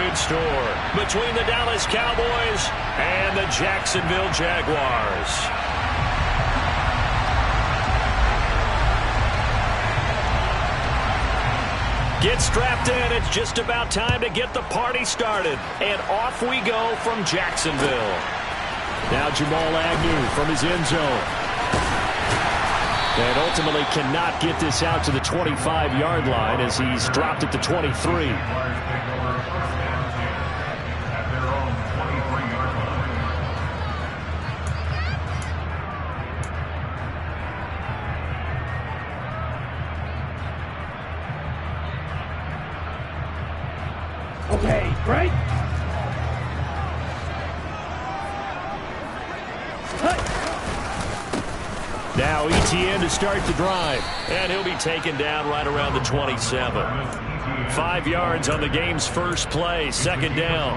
benefit store between the Dallas Cowboys and the Jacksonville Jaguars. Get strapped in. It's just about time to get the party started. And off we go from Jacksonville. Now Jamal Agnew from his end zone. And ultimately cannot get this out to the 25-yard line as he's dropped at the 23. Okay, break. Now ETN to start the drive. And he'll be taken down right around the 27. 5 yards on the game's first play. Second down.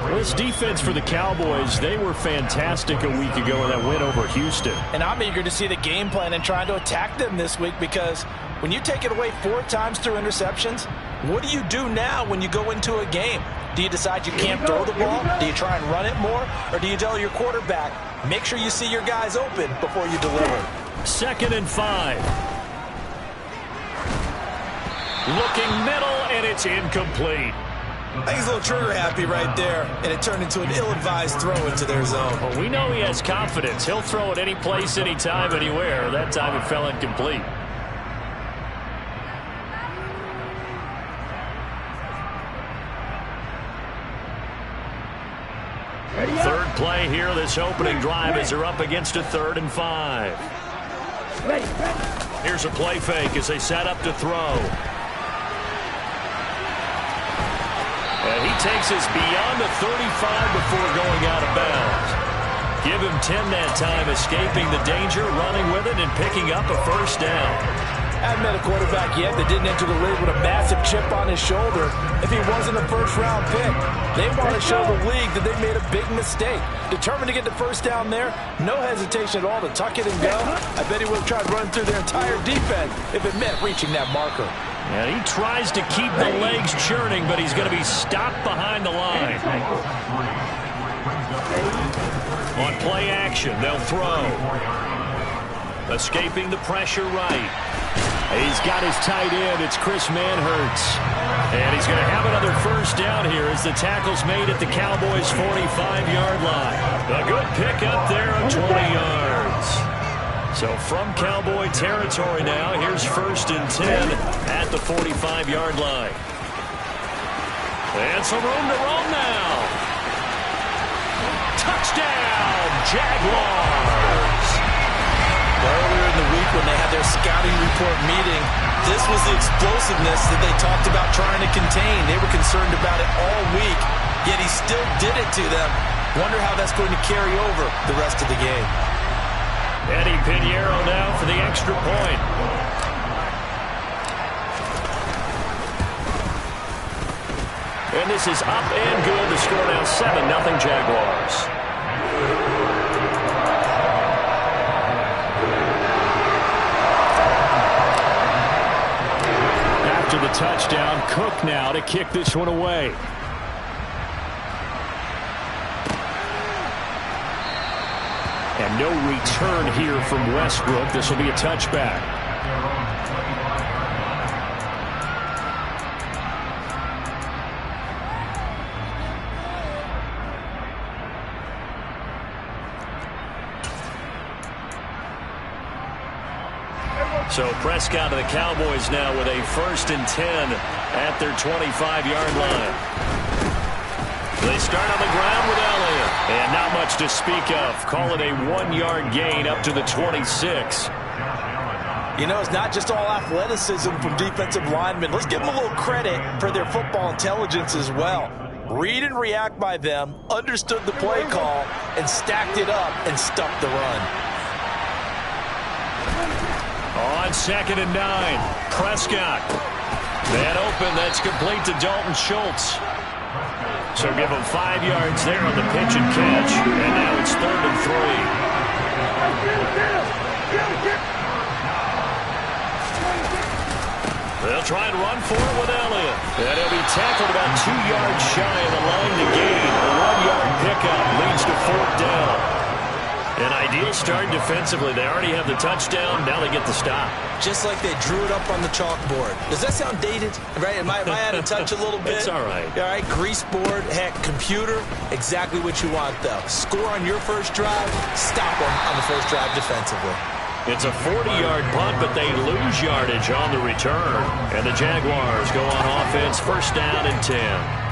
Well, this defense for the Cowboys, they were fantastic a week ago in that win over Houston. And I'm eager to see the game plan and trying to attack them this week, because when you take it away 4 times through interceptions, what do you do now when you go into a game? Do you decide you can't throw the ball? Do you try and run it more? Or do you tell your quarterback, make sure you see your guys open before you deliver? 2nd and 5. Looking middle, and it's incomplete. I think he's a little trigger happy right there, and it turned into an ill-advised throw into their zone. Well, we know he has confidence. He'll throw it any place, anytime, anywhere. That time it fell incomplete. Third play here, this opening drive as they're up against a 3rd and 5. Here's a play fake as they set up to throw. And he takes us beyond the 35 before going out of bounds. Give him 10 that time, escaping the danger, running with it, and picking up a first down. I haven't met a quarterback yet that didn't enter the league with a massive chip on his shoulder if he wasn't a first-round pick. They want to show the league that they made a big mistake. Determined to get the first down there, no hesitation at all to tuck it and go. I bet he would have tried running through their entire defense if it meant reaching that marker. And he tries to keep the legs churning, but he's going to be stopped behind the line. On play action, they'll throw. Escaping the pressure right. He's got his tight end. It's Chris Manhertz. And he's going to have another first down here as the tackle's made at the Cowboys' 45-yard line. A good pick up there of 20 yards. So from Cowboy territory now, here's 1st and 10 at the 45-yard line. And some room to roam now. Touchdown, Jaguars. Earlier in the week when they had their scouting report meeting, this was the explosiveness that they talked about trying to contain. They were concerned about it all week, yet he still did it to them. Wonder how that's going to carry over the rest of the game. Eddie Pinheiro now for the extra point. And this is up and good. The score now 7-0 Jaguars. After the touchdown, Cook now to kick this one away. And no return here from Westbrook. This will be a touchback. So Prescott of the Cowboys now with a 1st and 10 at their 25-yard line. They start on the ground with Elliott. And not much to speak of. Call it a 1-yard gain up to the 26. You know, it's not just all athleticism from defensive linemen. Let's give them a little credit for their football intelligence as well. Read and react by them, understood the play call, and stacked it up and stuffed the run. On 2nd and 9, Prescott. Man open, that's complete to Dalton Schultz. So give him 5 yards there on the pitch and catch. And now it's 3rd and 3. They'll try and run for it with Elliott. And he'll be tackled about 2 yards shy of the line to gain. A 1-yard pickup leads to 4th down. An ideal start defensively. They already have the touchdown. Now they get the stop. Just like they drew it up on the chalkboard. Does that sound dated? Right? Am I out of touch a little bit? It's all right. All right, grease board, heck, computer, exactly what you want, though. Score on your first drive, stop them on the first drive defensively. It's a 40-yard punt, but they lose yardage on the return. And the Jaguars go on offense, 1st down and 10.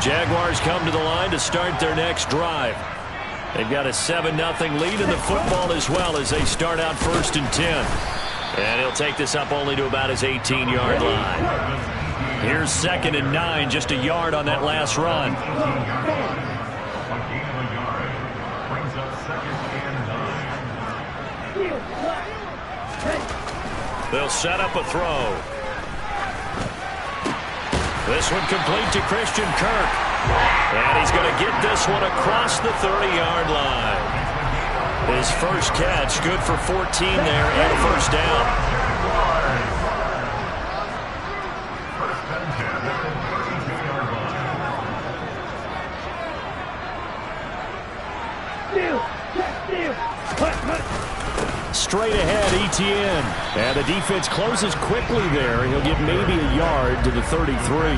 Jaguars come to the line to start their next drive. They've got a 7-0 lead in the football as well as they start out 1st and 10. And he'll take this up only to about his 18-yard line. Here's 2nd and 9, just a yard on that last run. They'll set up a throw. This one complete to Christian Kirk. And he's going to get this one across the 30-yard line. His first catch, good for 14 there and a 1st down. Straight ahead, Etienne. And the defense closes quickly there. He'll get maybe a yard to the 33.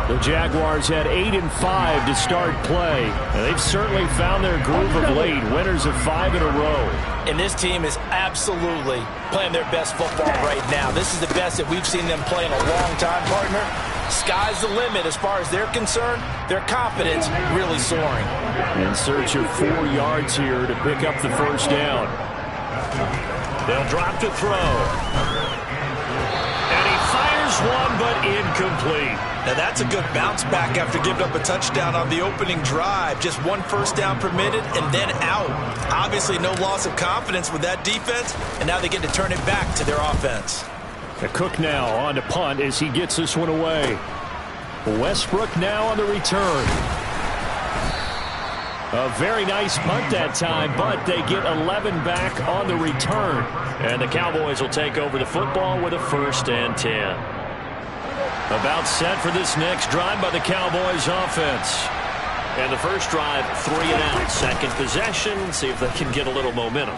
The Jaguars had 8 and 5 to start play. And they've certainly found their groove of late. Winners of 5 in a row. And this team is absolutely playing their best football right now. This is the best that we've seen them play in a long time, partner. Sky's the limit as far as they're concerned. Their confidence really soaring. In search of 4 yards here to pick up the 1st down. They'll drop to throw. And he fires one, but incomplete. Now that's a good bounce back after giving up a touchdown on the opening drive. Just 1 first down permitted and then out. Obviously no loss of confidence with that defense, and now they get to turn it back to their offense. Cook now on to punt as he gets this one away. Westbrook now on the return. A very nice punt that time, but they get 11 back on the return. And the Cowboys will take over the football with a 1st and 10. About set for this next drive by the Cowboys offense. And the first drive, 3 and out. Second possession, see if they can get a little momentum.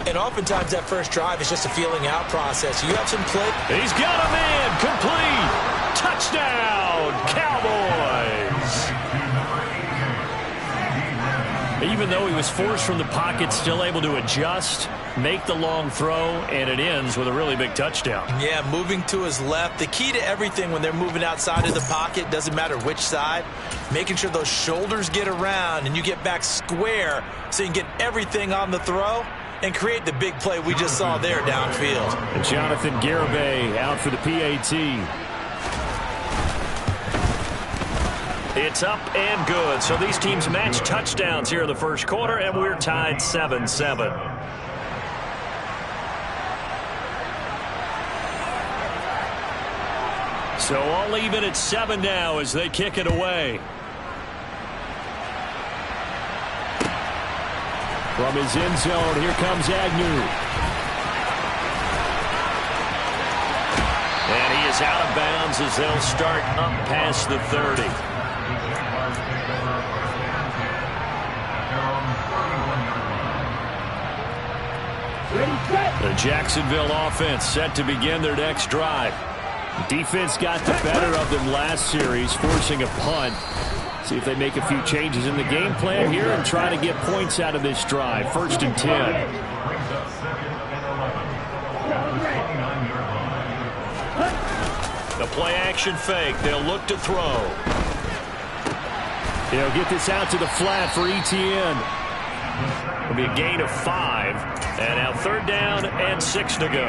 And oftentimes that first drive is just a feeling out process. You have some play. He's got a man, complete. Touchdown, Cowboys. Even though he was forced from the pocket, still able to adjust, make the long throw, and it ends with a really big touchdown. Yeah, moving to his left. The key to everything when they're moving outside of the pocket, doesn't matter which side, making sure those shoulders get around and you get back square so you can get everything on the throw and create the big play we just saw there downfield. And Jonathan Garibay out for the PAT. It's up and good. So these teams match touchdowns here in the first quarter, and we're tied 7-7. So all even at 7 now as they kick it away. From his end zone, here comes Agnew. And he is out of bounds as they'll start up past the 30. The Jacksonville offense set to begin their next drive. Defense got the better of them last series, forcing a punt. See if they make a few changes in the game plan here and try to get points out of this drive. 1st and 10. The play action fake. They'll look to throw. They'll get this out to the flat for Etienne. It'll be a gain of 5. And now 3rd down and 6 to go.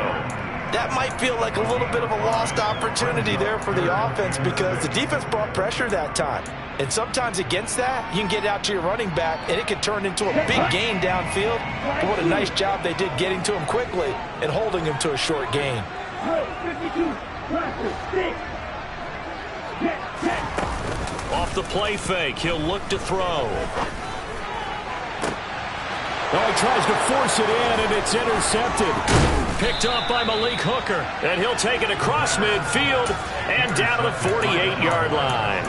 That might feel like a little bit of a lost opportunity there for the offense because the defense brought pressure that time. And sometimes against that, you can get out to your running back, and it can turn into a big gain downfield. But what a nice job they did getting to him quickly and holding him to a short gain. Off the play fake, he'll look to throw. Oh, he tries to force it in, and it's intercepted. Picked up by Malik Hooker, and he'll take it across midfield and down to the 48-yard line.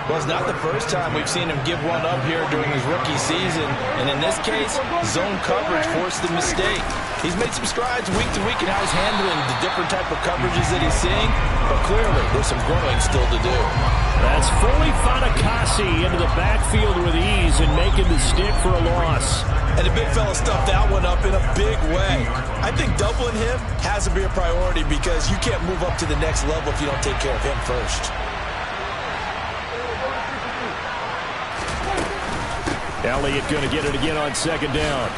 Well, it's not the first time we've seen him give one up here during his rookie season. And in this case, zone coverage forced the mistake. He's made some strides week to week in how he's handling the different type of coverages that he's seeing. But clearly, there's some growing still to do. That's Foley Fatukasi into the backfield with ease and making the stick for a loss. And the big fella stuffed that one up in a big way. I think doubling him has to be a priority because you can't move up to the next level if you don't take care of him first. Elliott going to get it again on second down.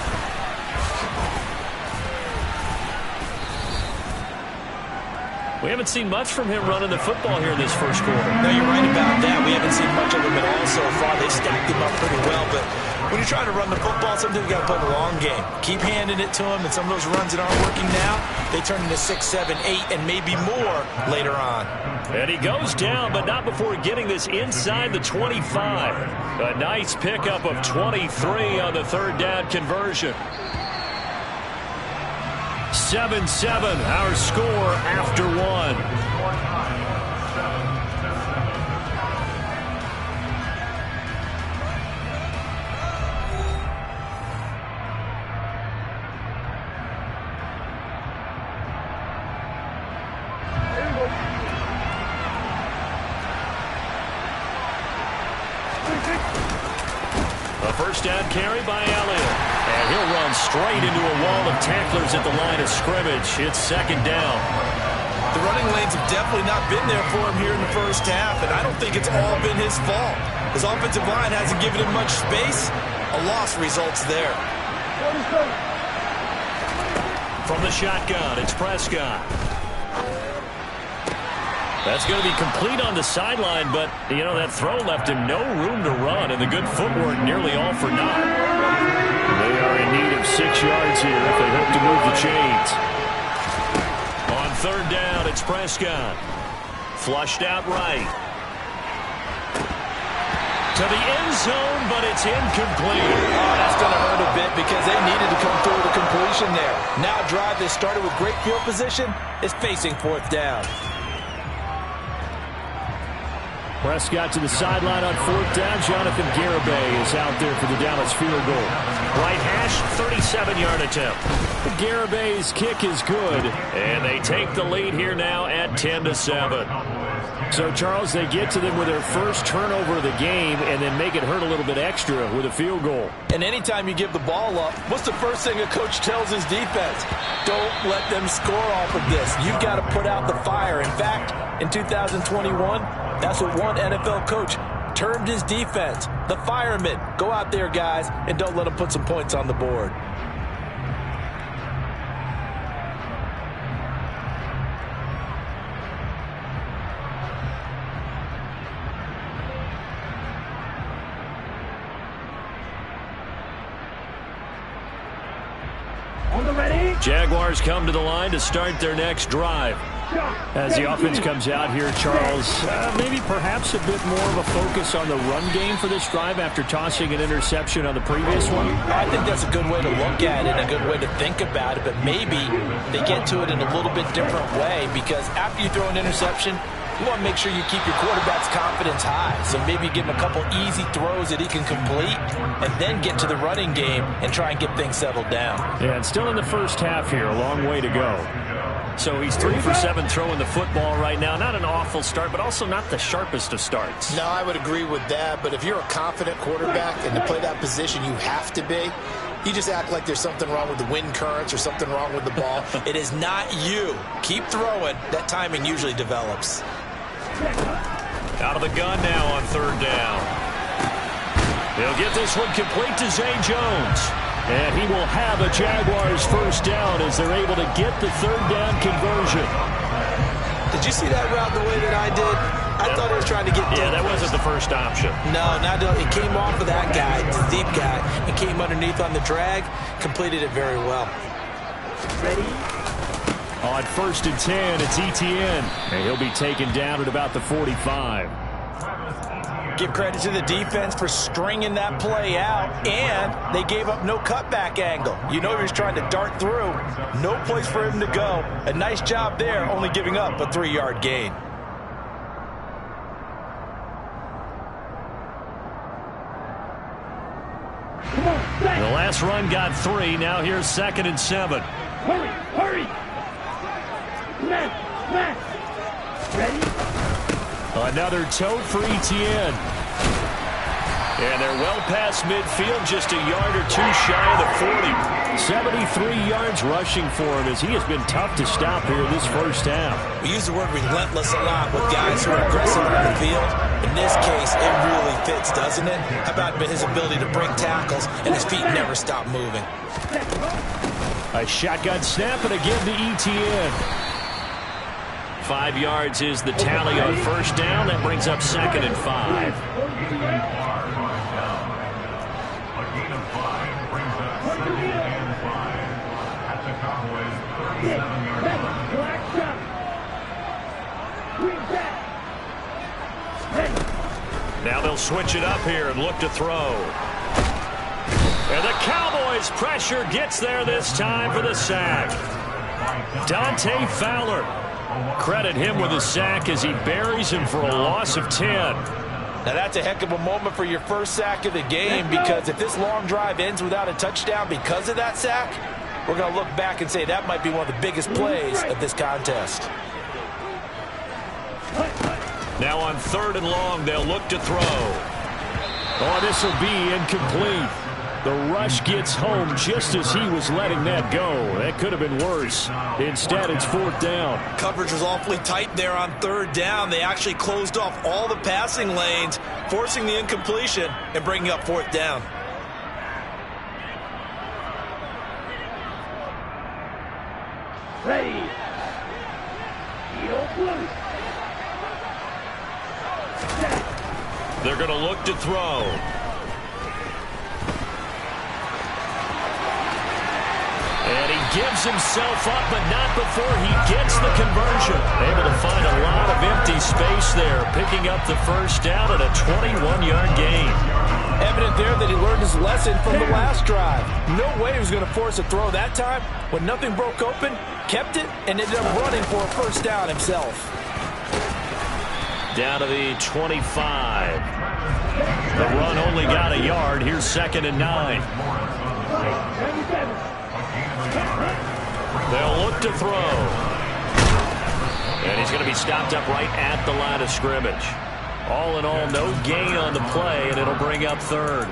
We haven't seen much from him running the football here in this first quarter. No, you're right about that. We haven't seen much of him at all so far. They stacked him up pretty well, but when you're trying to run the football, sometimes you got to play the long game. Keep handing it to him, and some of those runs that aren't working now, they turn into 6, 7, 8, and maybe more later on. And he goes down, but not before getting this inside the 25. A nice pickup of 23 on the third down conversion. 7-7, our score after one. A first down carry by Elliott. And he'll run straight into a wall of tacklers at the line of scrimmage. It's second down. The running lanes have definitely not been there for him here in the first half, and I don't think it's all been his fault. His offensive line hasn't given him much space. A loss results there. From the shotgun, it's Prescott. That's going to be complete on the sideline, but, you know, that throw left him no room to run, and the good footwork nearly all for naught. They are in need of 6 yards here if they hope to move the chains. On third down, it's Prescott. Flushed out right. To the end zone, but it's incomplete. Oh, that's going to hurt a bit because they needed to come through with a completion there. Now a drive that started with great field position is facing fourth down. Prescott to the sideline on fourth down. Jonathan Garibay is out there for the Dallas field goal. Right hash, 37-yard attempt. Garibay's kick is good, and they take the lead here now at 10-7. So, Charles, they get to them with their first turnover of the game and then make it hurt a little bit extra with a field goal. And anytime you give the ball up, what's the first thing a coach tells his defense? Don't let them score off of this. You've got to put out the fire. In fact, in 2021, that's what one NFL coach termed his defense. The firemen. Go out there, guys, and don't let them put some points on the board. Jaguars come to the line to start their next drive. As the offense comes out here, Charles, maybe perhaps a bit more of a focus on the run game for this drive after tossing an interception on the previous one? I think that's a good way to look at it, a good way to think about it, but maybe they get to it in a little bit different way because after you throw an interception, you want to make sure you keep your quarterback's confidence high. So maybe give him a couple easy throws that he can complete and then get to the running game and try and get things settled down. Yeah, and still in the first half here, a long way to go. So he's 3 for 7 throwing the football right now. Not an awful start, but also not the sharpest of starts. No, I would agree with that. But if you're a confident quarterback and to play that position, you have to be. You just act like there's something wrong with the wind currents or something wrong with the ball. It is not you. Keep throwing. That timing usually develops. Out of the gun now on third down. He'll get this one complete to Zay Jones. And he will have a Jaguars first down as they're able to get the third down conversion. Did you see that route the way that I did? I thought he was trying to get that wasn't the first option. No, it came off of that guy, the deep guy, and came underneath on the drag, completed it very well. Ready? On 1st and 10, it's Etienne. And he'll be taken down at about the 45. Give credit to the defense for stringing that play out, and they gave up no cutback angle. You know he was trying to dart through. No place for him to go. A nice job there, only giving up a 3-yard gain. The last run got 3. Now here's 2nd and 7. Hurry, hurry! Smash! Ready? Another tote for Etienne. And they're well past midfield, just a yard or 2 shy of the 40. 73 yards rushing for him as he has been tough to stop here this first half. We use the word relentless a lot with guys who are aggressive on the field. In this case, it really fits, doesn't it? How about his ability to break tackles and his feet never stop moving? A shotgun snap and again to Etienne. 5 yards is the tally on first down. That brings up 2nd and 5. Now they'll switch it up here and look to throw. And the Cowboys' pressure gets there this time for the sack. Dante Fowler. Credit him with a sack as he buries him for a loss of 10. Now that's a heck of a moment for your first sack of the game, because if this long drive ends without a touchdown because of that sack, we're going to look back and say that might be one of the biggest plays of this contest. Now on 3rd and long, they'll look to throw. Oh, this will be incomplete. The rush gets home just as he was letting that go. That could have been worse. Instead, it's 4th down. Coverage was awfully tight there on 3rd down. They actually closed off all the passing lanes, forcing the incompletion and bringing up 4th down. Ready. They're going to look to throw. And he gives himself up, but not before he gets the conversion. Able to find a lot of empty space there, picking up the first down at a 21-yard gain. Evident there that he learned his lesson from the last drive. No way he was going to force a throw that time. When nothing broke open, kept it, and ended up running for a first down himself. Down to the 25. The run only got a yard. Here's 2nd and 9. They'll look to throw. And he's going to be stopped up right at the line of scrimmage. All in all, no gain on the play, and it'll bring up 3rd.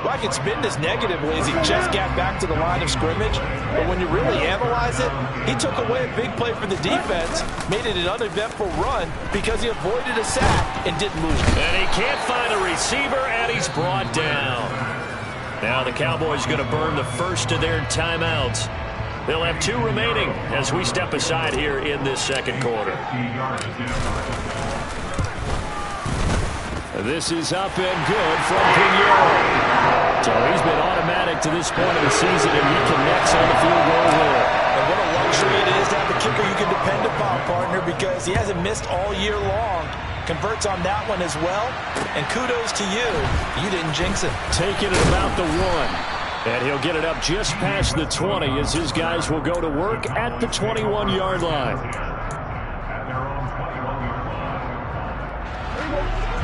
Well, I can spin this negatively as he just got back to the line of scrimmage. But when you really analyze it, he took away a big play for the defense, made it an uneventful run because he avoided a sack and didn't lose it. And he can't find a receiver, and he's brought down. Now the Cowboys going to burn the first of their timeouts. They'll have 2 remaining as we step aside here in this second quarter. This is up and good from Pinheiro. So he's been automatic to this point of the season, and he connects on the field goal here. And what a luxury it is to have a kicker you can depend upon, partner, because he hasn't missed all year long. Converts on that one as well. And kudos to you. You didn't jinx it. Taking it about the 1. And he'll get it up just past the 20 as his guys will go to work at the 21-yard line.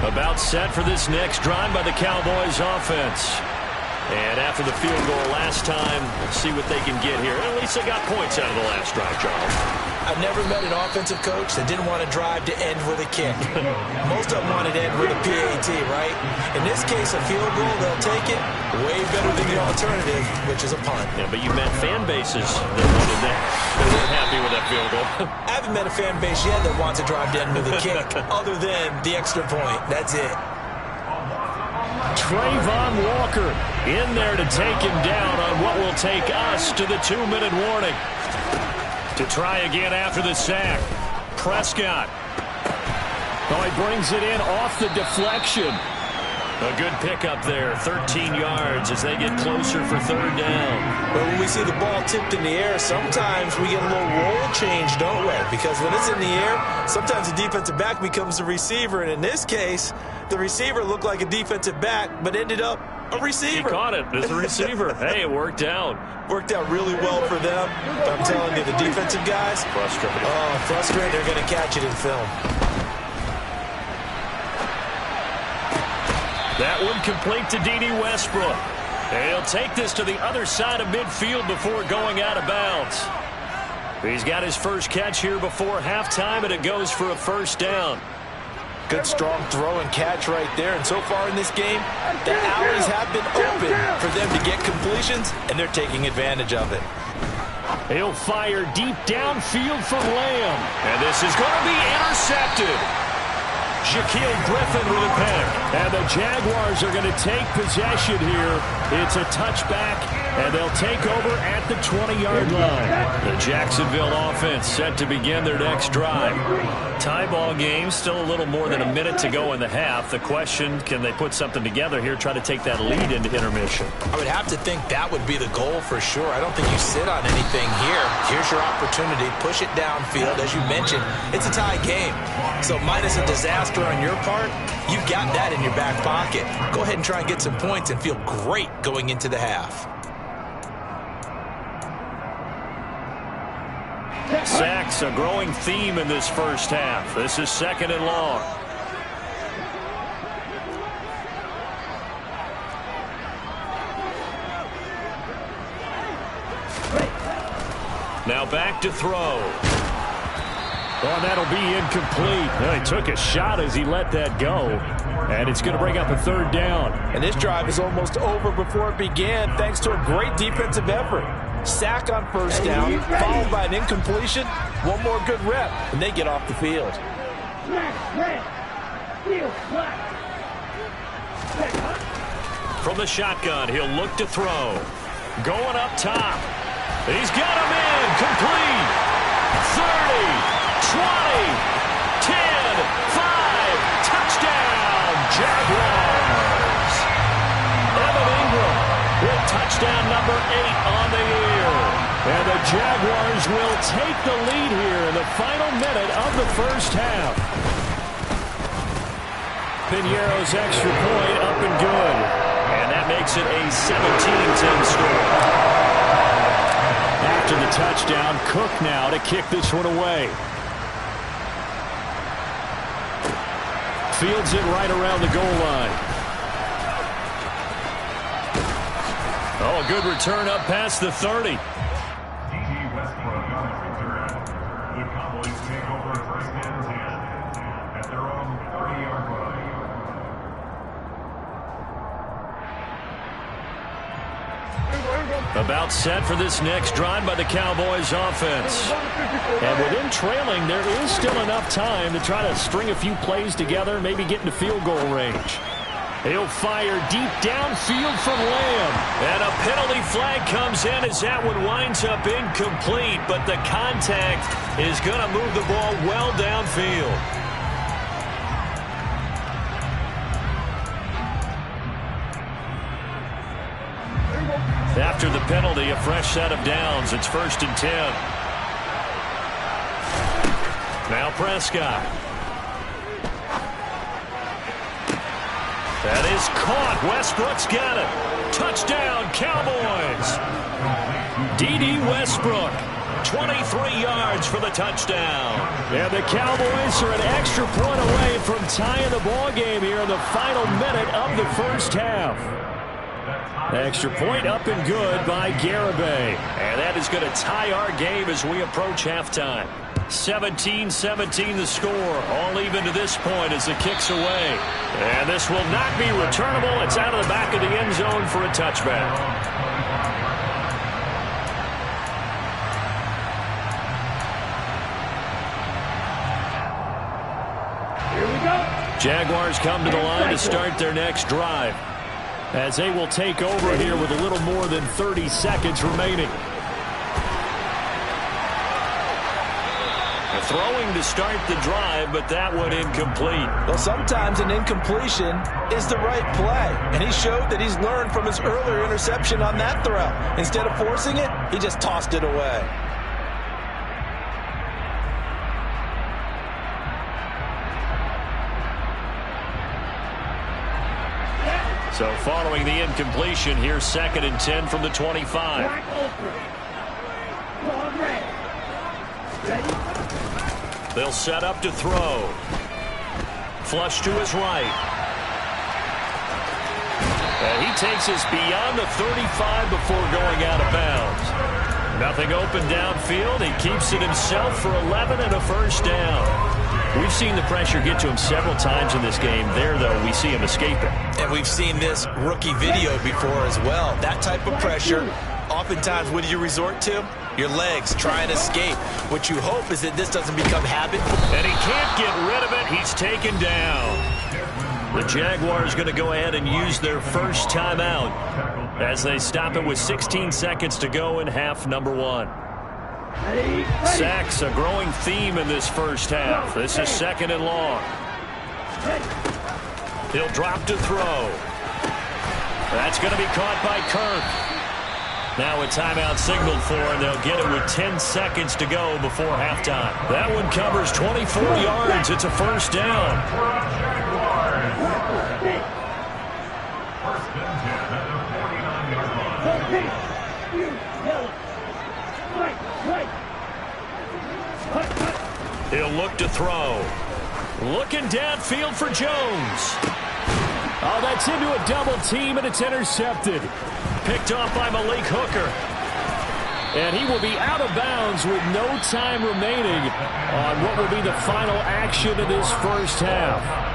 About set for this next drive by the Cowboys offense. And after the field goal last time, let's see what they can get here. At least they got points out of the last drive, Charles. I've never met an offensive coach that didn't want to drive to end with a kick. Most of them wanted to end with a PAT, right? In this case, a field goal, they'll take it. Way better than the alternative, which is a punt. Yeah, but you met fan bases that wanted that. They weren't happy with that field goal. I haven't met a fan base yet that wants to drive to end with a kick, other than the extra point. That's it. Trayvon Walker in there to take him down on what will take us to the 2-minute warning. To try again after the sack. Prescott. Oh, he brings it in off the deflection. A good pickup there, 13 yards as they get closer for third down. But when we see the ball tipped in the air, sometimes we get a little roll change, don't we? Because when it's in the air, sometimes the defensive back becomes the receiver. And in this case, the receiver looked like a defensive back, but ended up a receiver. He caught it as a receiver. Hey, it worked out. Worked out really well for them. But I'm telling you, the defensive guys, frustrated. Oh, frustrated. They're going to catch it in film. That one complete to D.D. Westbrook. And he'll take this to the other side of midfield before going out of bounds. He's got his first catch here before halftime, and it goes for a first down. Good, strong throw and catch right there. And so far in this game, the alleys have been open for them to get completions, and they're taking advantage of it. He'll fire deep downfield from Lamb. And this is going to be intercepted. Shaquille Griffin with a pick. And the Jaguars are going to take possession here. It's a touchback, and they'll take over at the 20-yard line. The Jacksonville offense set to begin their next drive. Tie ball game, still a little more than a minute to go in the half. The question, can they put something together here, try to take that lead into intermission? I would have to think that would be the goal for sure. I don't think you sit on anything here. Here's your opportunity. Push it downfield. As you mentioned, it's a tie game. So minus a disaster on your part, you've got that in your back pocket. Go ahead and try and get some points and feel great going into the half. Sacks, a growing theme in this first half. This is second and long. Now back to throw. Oh, that'll be incomplete. Well, he took a shot as he let that go. And it's going to bring up a third down. And this drive is almost over before it began, thanks to a great defensive effort. Sack on first down, followed by an incompletion. One more good rep, and they get off the field. From the shotgun, he'll look to throw. Going up top. He's got him in. Complete. 30. 20, 10, 5, touchdown, Jaguars. Evan Ingram with touchdown number 8 on the year. And the Jaguars will take the lead here in the final minute of the first half. Piñeiro's extra point up and good. And that makes it a 17-10 score. After the touchdown, Cook now to kick this one away. Fields it right around the goal line. Oh, a good return up past the 30. The Cowboys take over first and 10 at their own 30-yard line. About set for this next drive by the Cowboys offense. And with them trailing, there is still enough time to try to string a few plays together, maybe get into field goal range. He'll fire deep downfield from Lamb. And a penalty flag comes in as that one winds up incomplete, but the contact is going to move the ball well downfield. After the penalty, a fresh set of downs. It's 1st and 10. Now Prescott. That is caught. Westbrook's got it. Touchdown, Cowboys. D.D. Westbrook, 23 yards for the touchdown. And the Cowboys are an extra point away from tying the ball game here in the final minute of the first half. Extra point up and good by Garibay. And that is going to tie our game as we approach halftime. 17-17 the score. All even to this point as the kick's away. And this will not be returnable. It's out of the back of the end zone for a touchback. Here we go. Jaguars come to the line to start their next drive, as they will take over here with a little more than 30 seconds remaining. Throwing to start the drive, but that one incomplete. Well, sometimes an incompletion is the right play, and he showed that he's learned from his earlier interception on that throw. Instead of forcing it, he just tossed it away. So following the incompletion, here's 2nd and 10 from the 25. They'll set up to throw. Flush to his right. And he takes us beyond the 35 before going out of bounds. Nothing open downfield. He keeps it himself for 11 and a first down. We've seen the pressure get to him several times in this game. There, though, we see him escaping. And we've seen this rookie video before as well. That type of pressure, oftentimes, what do you resort to? Your legs, try and escape. What you hope is that this doesn't become habit. And he can't get rid of it. He's taken down. The Jaguars going to go ahead and use their first timeout as they stop it with 16 seconds to go in half number 1. Sacks, a growing theme in this first half. This is 2nd and long. He'll drop to throw. That's going to be caught by Kirk. Now a timeout signaled for, and they'll get it with 10 seconds to go before halftime. That one covers 24 yards. It's a first down. He'll look to throw. Looking downfield for Jones. Oh, that's into a double team, and it's intercepted. Picked off by Malik Hooker. And he will be out of bounds with no time remaining on what will be the final action of this first half.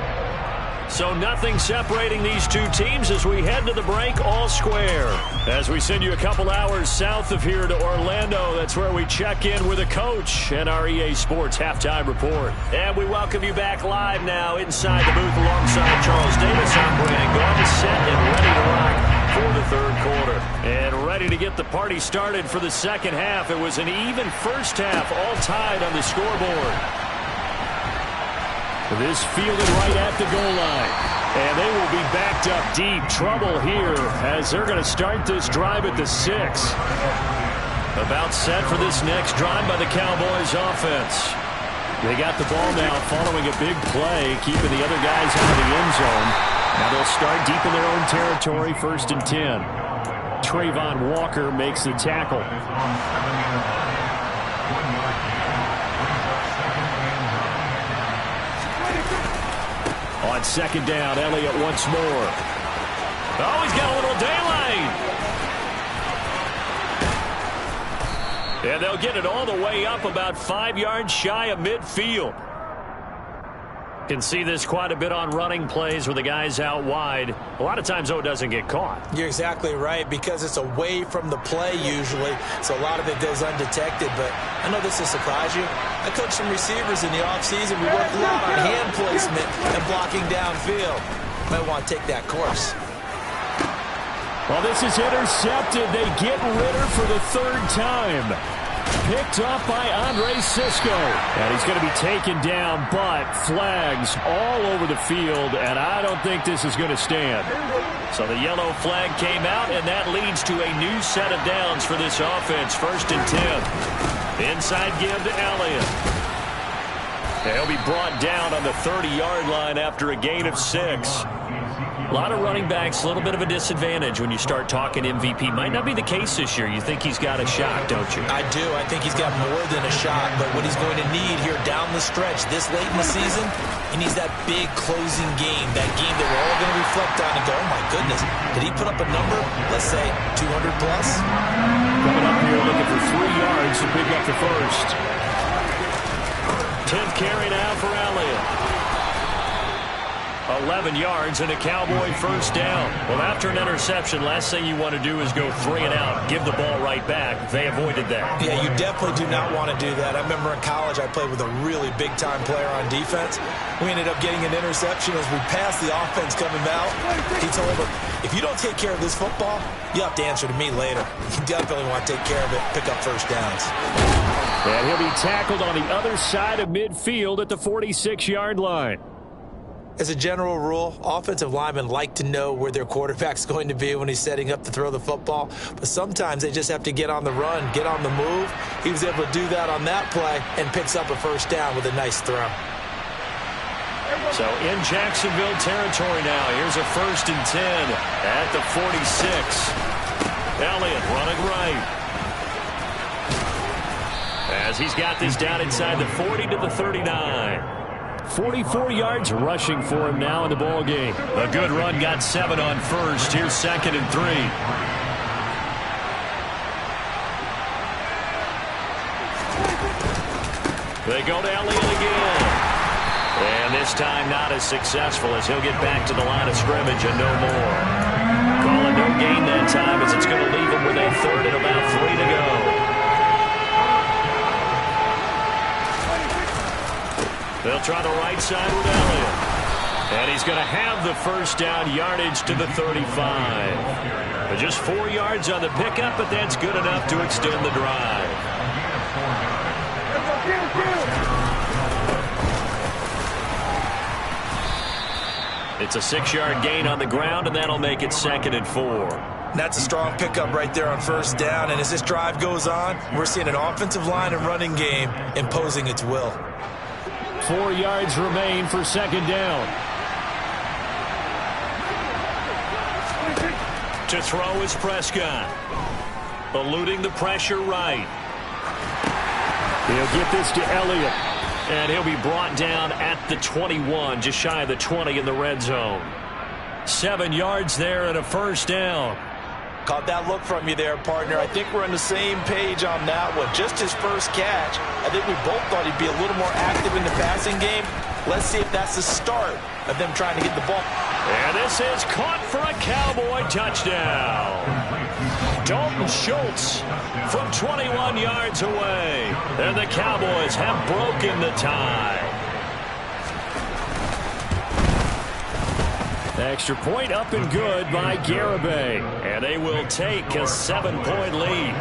So nothing separating these two teams as we head to the break all square. As we send you a couple hours south of here to Orlando, that's where we check in with a coach and our EA Sports halftime report. And we welcome you back live now inside the booth alongside Charles Davis. I'm Brandon Garvin, set and ready to rock for the third quarter. And ready to get the party started for the second half. It was an even first half, all tied on the scoreboard. This fielded right at the goal line. And they will be backed up deep. Trouble here as they're going to start this drive at the 6. About set for this next drive by the Cowboys offense. They got the ball now following a big play, keeping the other guys out of the end zone. Now they'll start deep in their own territory, 1st and 10. Trayvon Walker makes the tackle. On 2nd down, Elliott once more. Oh, he's got a little daylight. And they'll get it all the way up about 5 yards shy of midfield. Can see this quite a bit on running plays where the guy's out wide. A lot of times, though, it doesn't get caught. You're exactly right, because it's away from the play usually, so a lot of it goes undetected. But I know this will surprise you. I coached some receivers in the offseason. We worked a lot on hand placement and blocking downfield. Might want to take that course. Well, this is intercepted. They get Ritter for the 3rd time. Picked up by Andre Cisco. And he's going to be taken down, but flags all over the field, and I don't think this is going to stand. So the yellow flag came out, and that leads to a new set of downs for this offense. 1st and 10. Inside give to Elliott. He'll be brought down on the 30-yard line after a gain of 6. A lot of running backs, a little bit of a disadvantage when you start talking MVP. Might not be the case this year. You think he's got a shot, don't you? I do. I think he's got more than a shot. But what he's going to need here down the stretch this late in the season, he needs that big closing game, that game that we're all going to reflect on and go, oh, my goodness, did he put up a number, let's say, 200 plus? Coming up here looking for 3 yards to pick up the first. 10th carry now for Elliott. 11 yards and a Cowboy first down. Well, after an interception, last thing you want to do is go 3 and out, give the ball right back. They avoided that. Yeah, you definitely do not want to do that. I remember in college I played with a really big-time player on defense. We ended up getting an interception as we passed the offense coming out. He told him, if you don't take care of this football, you have to answer to me later. You definitely want to take care of it, pick up first downs. And he'll be tackled on the other side of midfield at the 46-yard line. As a general rule, offensive linemen like to know where their quarterback's going to be when he's setting up to throw the football. But sometimes they just have to get on the run, get on the move. He was able to do that on that play and picks up a first down with a nice throw. So in Jacksonville territory now. Here's a 1st and 10 at the 46. Elliott running right. As he's got this down inside the 40 to the 39. 44 yards rushing for him now in the ball game. A good run, got 7 on first. Here's 2nd and 3. They go to Elliott again. And this time not as successful as he'll get back to the line of scrimmage and no more. Calling no gain that time as it's going to leave him with a 3rd and about 3 to go. They'll try the right side with Elliott. And he's going to have the first down, yardage to the 35. But just 4 yards on the pickup, but that's good enough to extend the drive. It's a 6-yard gain on the ground, and that'll make it 2nd and 4. That's a strong pickup right there on first down. And as this drive goes on, we're seeing an offensive line and running game imposing its will. 4 yards remain for 2nd down. To throw is Prescott. Eluding the pressure right. He'll get this to Elliott. And he'll be brought down at the 21, just shy of the 20 in the red zone. 7 yards there and a first down. Caught that look from you there, partner. I think we're on the same page on that one. Just his first catch. I think we both thought he'd be a little more active in the passing game. Let's see if that's the start of them trying to get the ball. And this is caught for a Cowboy touchdown. Dalton Schultz from 21 yards away. And the Cowboys have broken the tie. Extra point up and good by Garibay. And they will take a 7-point lead.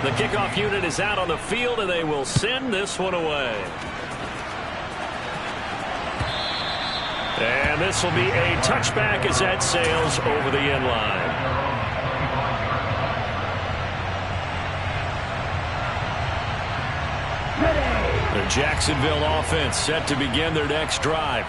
The kickoff unit is out on the field, and they will send this one away. And this will be a touchback as that sails over the end line. The Jacksonville offense set to begin their next drive.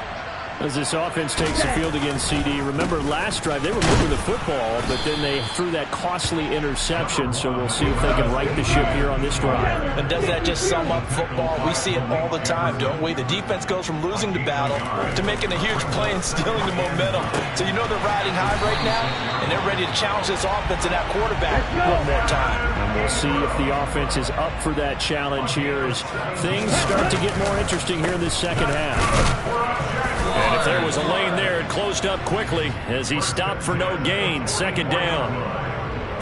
As this offense takes the field against CD, remember last drive they were moving the football, but then they threw that costly interception, so we'll see if they can right the ship here on this drive. And does that just sum up football? We see it all the time, don't we? The defense goes from losing the battle to making a huge play and stealing the momentum. So you know they're riding high right now, and they're ready to challenge this offense and that quarterback one more time. And we'll see if the offense is up for that challenge here as things start to get more interesting here in this second half. And if there was a lane there, it closed up quickly as he stopped for no gain. 2nd down.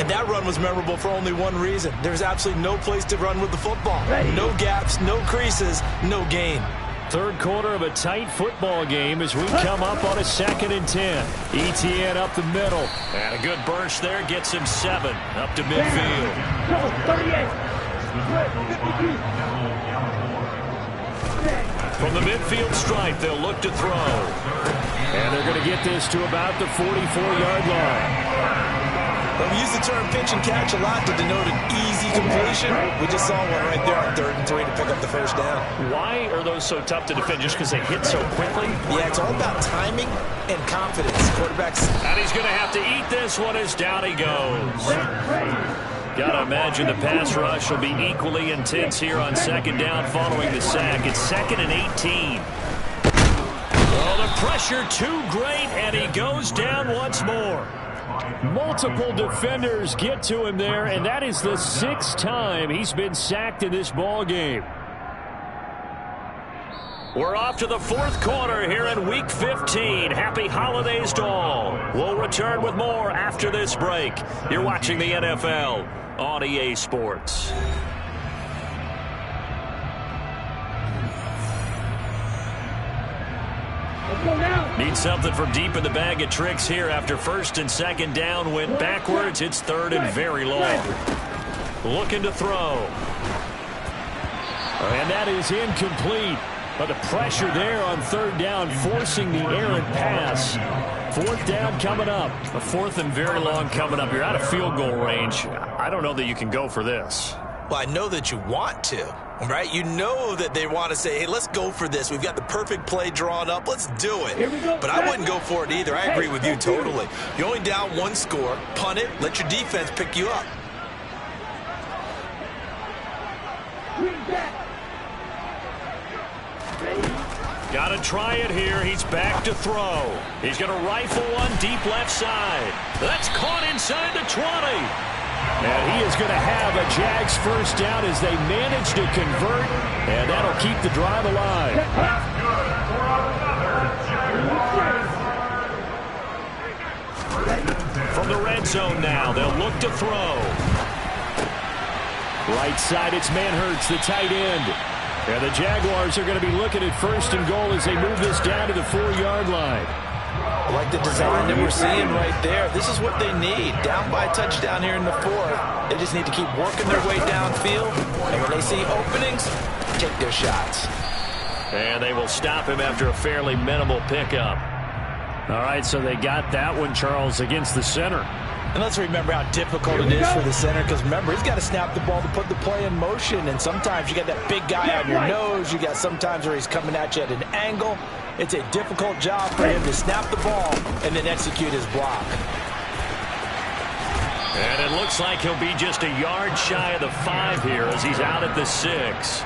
And that run was memorable for only one reason. There's absolutely no place to run with the football. No gaps, no creases, no gain. 3rd quarter of a tight football game as we come up on a 2nd and 10. ETN up the middle. And a good burst there gets him 7 up to midfield. From the midfield stripe, they'll look to throw. And they're going to get this to about the 44-yard line. Well, we use the term pitch and catch a lot to denote an easy completion. We just saw one right there on 3rd and 3 to pick up the first down. Why are those so tough to defend? Just because they hit so quickly? Yeah, it's all about timing and confidence. Quarterbacks. And he's going to have to eat this one as down he goes. Got to imagine the pass rush will be equally intense here on 2nd down following the sack. It's 2nd and 18. Oh, the pressure too great, and he goes down once more. Multiple defenders get to him there, and that is the 6th time he's been sacked in this ball game. We're off to the fourth quarter here in Week 15. Happy holidays to all. We'll return with more after this break. You're watching the NFL on EA Sports. Need something from deep in the bag of tricks here after first and second down went backwards. It's third and very long. Looking to throw. And that is incomplete. But the pressure there on third down, forcing the errant pass. Fourth down coming up. A fourth and very long coming up. You're out of field goal range. I don't know that you can go for this. Well, I know that you want to, right? You know that they want to say, hey, let's go for this. We've got the perfect play drawn up. Let's do it. But I wouldn't go for it either. I agree with you totally. You're only down one score. Punt it. Let your defense pick you up. Got to try it here. He's back to throw. He's going to rifle one deep left side. That's caught inside the 20. And he is going to have a Jags first down as they manage to convert. And that'll keep the drive alive. From the red zone now, they'll look to throw. Right side, it's Manhertz, the tight end. And the Jaguars are going to be looking at first and goal as they move this down to the 4-yard line. I like the design that we're seeing right there. This is what they need. Down by a touchdown here in the fourth. They just need to keep working their way downfield. And when they see openings, take their shots. And they will stop him after a fairly minimal pickup. All right, so they got that one, Charles, against the center. And let's remember how difficult it is for the center, because remember, he's got to snap the ball to put the play in motion, and sometimes you got that big guy on your nose. You got sometimes where he's coming at you at an angle. It's a difficult job for him to snap the ball and then execute his block. And it looks like he'll be just a yard shy of the 5 here as he's out at the 6.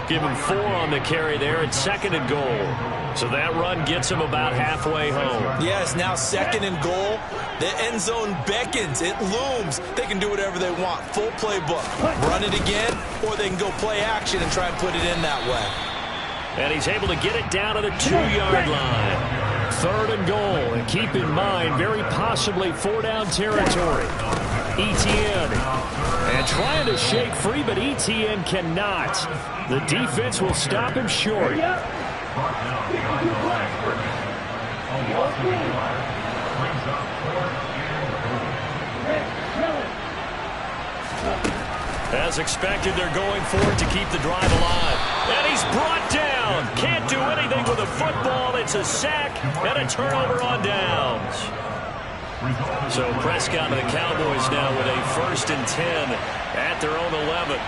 Give him 4 on the carry there at second and goal. So that run gets him about halfway home. Yes, now second and goal. The end zone beckons. It looms. They can do whatever they want. Full playbook. Run it again, or they can go play action and try and put it in that way. And he's able to get it down to the 2-yard line. Third and goal. And keep in mind, very possibly 4-down territory. Etienne. And trying to shake free, but Etienne cannot. The defense will stop him short. As expected, they're going for it to keep the drive alive. And he's brought down. Can't do anything with a football. It's a sack and a turnover on downs. So Prescott and the Cowboys now with a 1st and 10 at their own 11.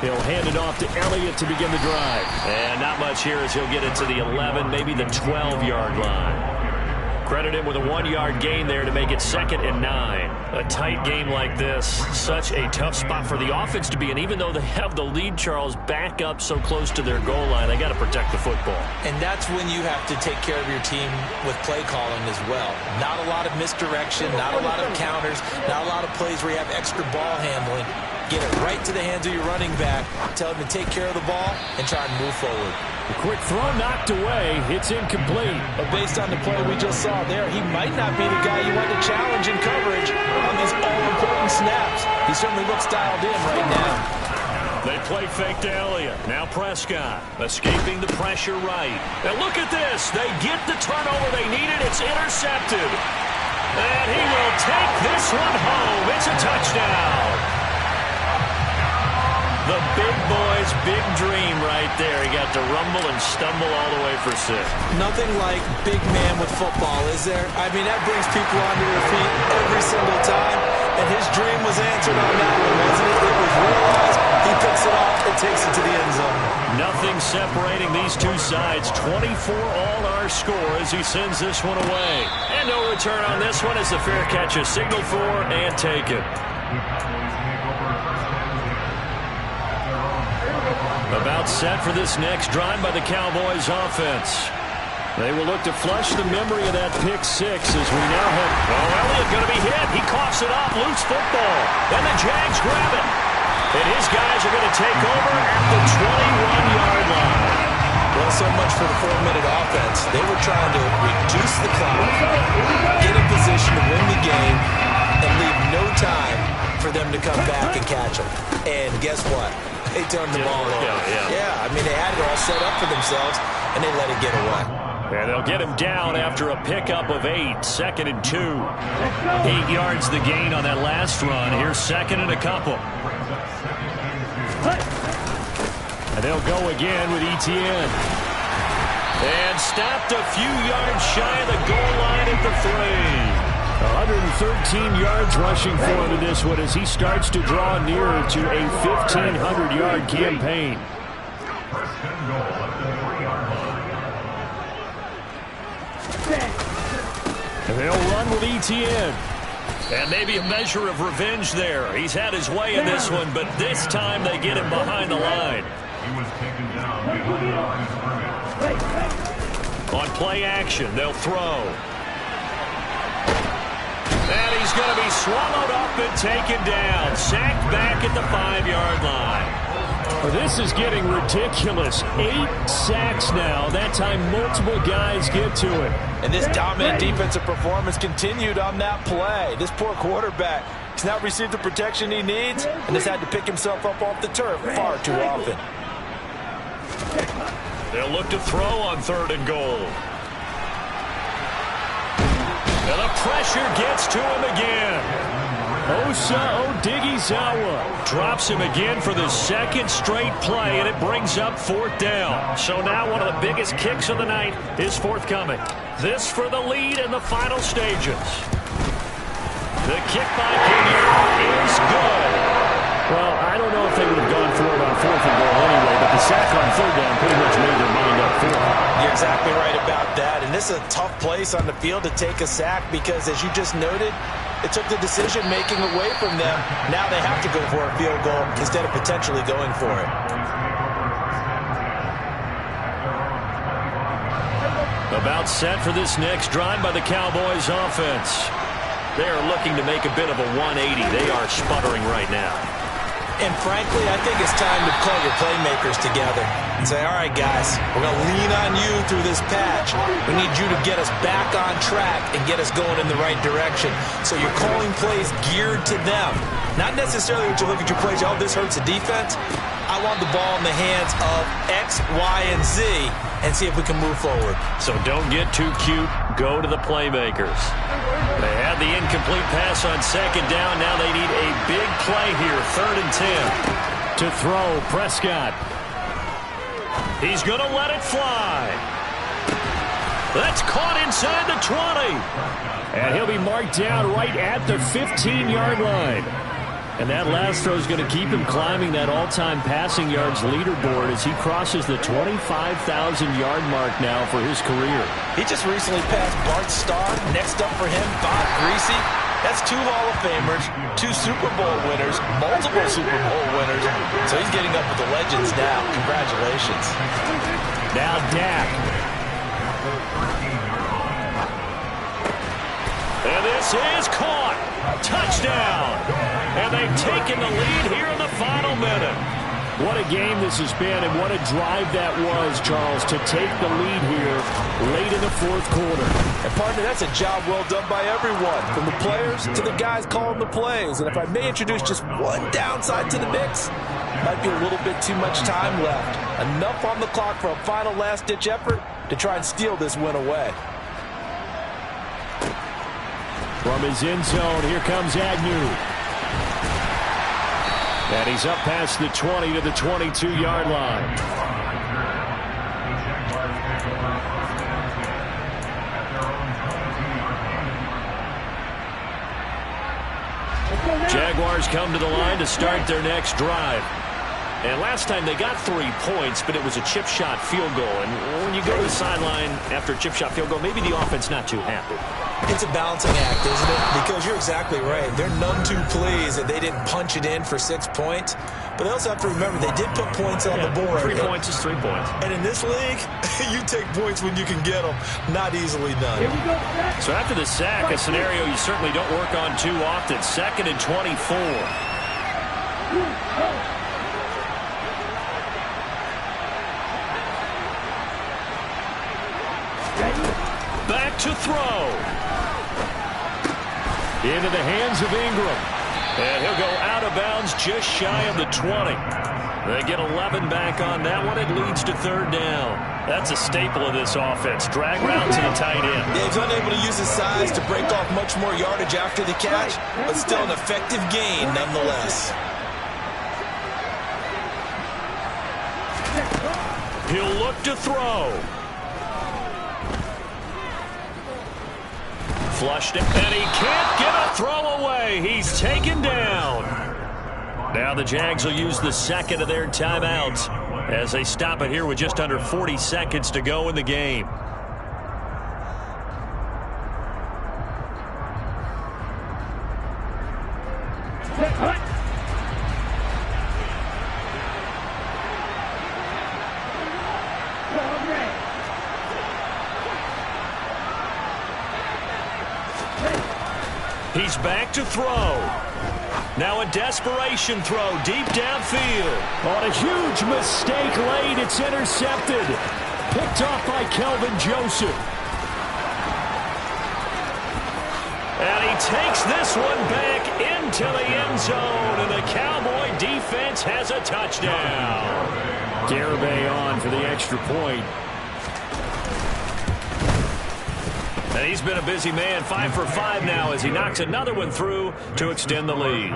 He'll hand it off to Elliott to begin the drive. And not much here as he'll get it to the 11, maybe the 12-yard line. Credit him with a 1-yard gain there to make it 2nd and 9. A tight game like this, such a tough spot for the offense to be in. Even though they have the lead, Charles, back up so close to their goal line, they got to protect the football. And that's when you have to take care of your team with play calling as well. Not a lot of misdirection, not a lot of counters, not a lot of plays where you have extra ball handling. Get it right to the hands of your running back. Tell him to take care of the ball and try and move forward. A quick throw knocked away. It's incomplete. But based on the play we just saw there, he might not be the guy you want to challenge in coverage on these all-important snaps. He certainly looks dialed in right now. They play fake to Elliott. Now Prescott escaping the pressure right. Now look at this. They get the turnover they needed. It's intercepted. And he will take this one home. It's a touchdown. The big boy's big dream right there. He got to rumble and stumble all the way for 6. Nothing like big man with football, is there? I mean, that brings people onto their feet every single time. And his dream was answered on that one, wasn't it? It was realized. He picks it off and takes it to the end zone. Nothing separating these two sides. 24 all our score as he sends this one away. And no return on this one as the fair catch is signaled for and taken. About set for this next drive by the Cowboys offense. They will look to flush the memory of that pick 6 as we now have... Oh, Elliott going to be hit. He coughs it up. Loose football. And the Jags grab it. And his guys are going to take over at the 21-yard line. Well, so much for the 4-minute offense. They were trying to reduce the clock, get in position to win the game, and leave no time for them to come back and catch them. And guess what? They turned the ball over. Yeah, I mean, they had it all set up for themselves, and they let it get away. And they'll get him down after a pickup of 8, 2nd and 2. 8 yards the gain on that last run. Here's 2nd and a couple. And they'll go again with Etienne. And stopped a few yards shy of the goal line at the 3. 113 yards rushing for him in this one as he starts to draw nearer to a 1,500-yard campaign. And they'll run with Etienne. And maybe a measure of revenge there. He's had his way in this one, but this time they get him behind the line. He was taken down behind the line of scrimmage. On play action, they'll throw. And he's going to be swallowed up and taken down. Sacked back at the 5-yard line. Well, this is getting ridiculous. 8 sacks now. That time multiple guys get to it. And this dominant defensive performance continued on that play. This poor quarterback has not received the protection he needs and has had to pick himself up off the turf far too often. They'll look to throw on 3rd and goal. And the pressure gets to him again. Osa Odighizuwa drops him again for the 2nd straight play, and it brings up 4th down. So now one of the biggest kicks of the night is forthcoming. This for the lead in the final stages. The kick by Kenyon is good. Well, I don't know if they would have gone for it on 4th and goal anyway, but the sack on 3rd down pretty much made their mind up for it. You're exactly right about that. And this is a tough place on the field to take a sack because, as you just noted, it took the decision-making away from them. Now they have to go for a field goal instead of potentially going for it. About set for this next drive by the Cowboys offense. They are looking to make a bit of a 180. They are sputtering right now. And frankly, I think it's time to call your playmakers together and say, all right, guys, we're going to lean on you through this patch. We need you to get us back on track and get us going in the right direction. So you're calling plays geared to them. Not necessarily when you look at your plays, oh, this hurts the defense. I want the ball in the hands of X, Y, and Z and see if we can move forward. So don't get too cute. Go to the playmakers. They had the incomplete pass on 2nd down. Now they need a big play here. 3rd and 10. To throw, Prescott. He's going to let it fly. That's caught inside the 20. And he'll be marked down right at the 15-yard line. And that last throw is going to keep him climbing that all-time passing yards leaderboard as he crosses the 25,000-yard mark now for his career. He just recently passed Bart Starr. Next up for him, Bob Greasy. That's 2 Hall of Famers, 2 Super Bowl winners, multiple Super Bowl winners. So he's getting up with the legends now. Congratulations. Now Dak. And this is caught. Touchdown. And they've taken the lead here in the final minute. What a game this has been, and what a drive that was, Charles, to take the lead here late in the 4th quarter. And, partner, that's a job well done by everyone, from the players to the guys calling the plays. And if I may introduce just one downside to the mix, might be a little bit too much time left. Enough on the clock for a final last-ditch effort to try and steal this win away. From his end zone, here comes Agnew. And he's up past the 20 to the 22-yard line. Jaguars come to the line to start their next drive. And last time they got 3 points, but it was a chip shot field goal. And when you go to the sideline after a chip shot field goal, maybe the offense not too happy. It's a balancing act, isn't it? Because you're exactly right. They're none too pleased that they didn't punch it in for 6 points. But they also have to remember they did put points on the board. 3 points is 3 points. And in this league, you take points when you can get them. Not easily done. So after the sack, a scenario you certainly don't work on too often. 2nd and 24. Back to throw. Into the hands of Ingram. And he'll go out of bounds just shy of the 20. They get 11 back on that one. It leads to third down. That's a staple of this offense. Drag route to the tight end. Yeah, he's unable to use his size to break off much more yardage after the catch, but still an effective gain nonetheless. He'll look to throw. Flushed it, and he can't get a throw away. He's taken down. Now the Jags will use the second of their timeouts as they stop it here with just under 40 seconds to go in the game. He's back to throw. Now a desperation throw deep downfield. On a huge mistake late, it's intercepted. Picked off by Kelvin Joseph. And he takes this one back into the end zone, and the Cowboy defense has a touchdown. Garibay on for the extra point. And he's been a busy man, 5 for 5 now as he knocks another one through to extend the lead.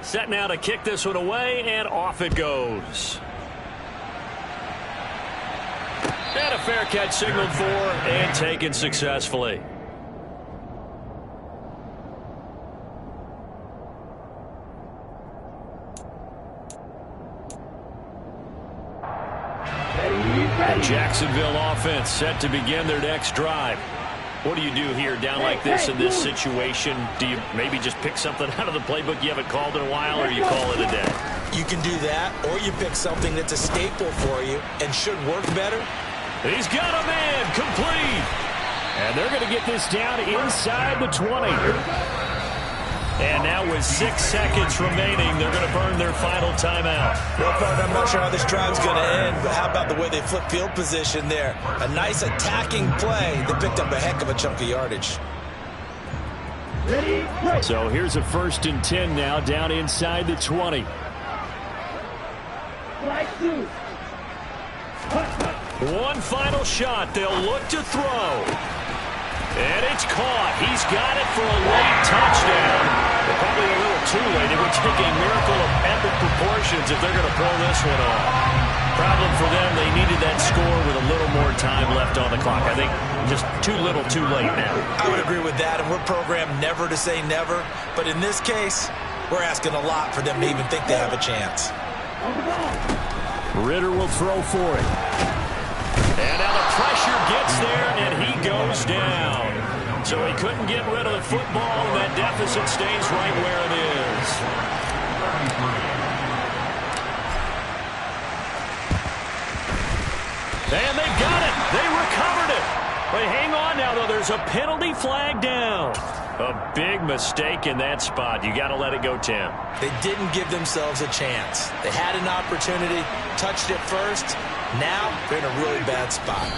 Set now to kick this one away, and off it goes. And a fair catch signaled for and taken successfully. The Jacksonville offense set to begin their next drive. What do you do here down like this in this situation? Do you maybe just pick something out of the playbook you haven't called in a while, or you call it a day? You can do that, or you pick something that's a staple for you and should work better. He's got a man complete. And they're going to get this down inside the 20. And now with 6 seconds remaining, they're going to burn their final timeout. Well, I'm not sure how this drive's going to end, but how about the way they flip field position there? A nice attacking play. They picked up a heck of a chunk of yardage. So here's a 1st and 10 now, down inside the 20. One final shot. They'll look to throw. And it's caught. He's got it for a late touchdown. But probably a little too late. It would take a miracle of epic proportions if they're going to pull this one off. Problem for them, they needed that score with a little more time left on the clock. I think just too little too late now. I would agree with that, and we're programmed never to say never. But in this case, we're asking a lot for them to even think they have a chance. Ritter will throw for it. And now the pressure gets there, and he goes down. So he couldn't get rid of the football, and that deficit stays right where it is. And they've got it. They recovered it. But hang on now, though. There's a penalty flag down. A big mistake in that spot. You got to let it go, Tim. They didn't give themselves a chance. They had an opportunity, touched it first. Now they're in a really bad spot.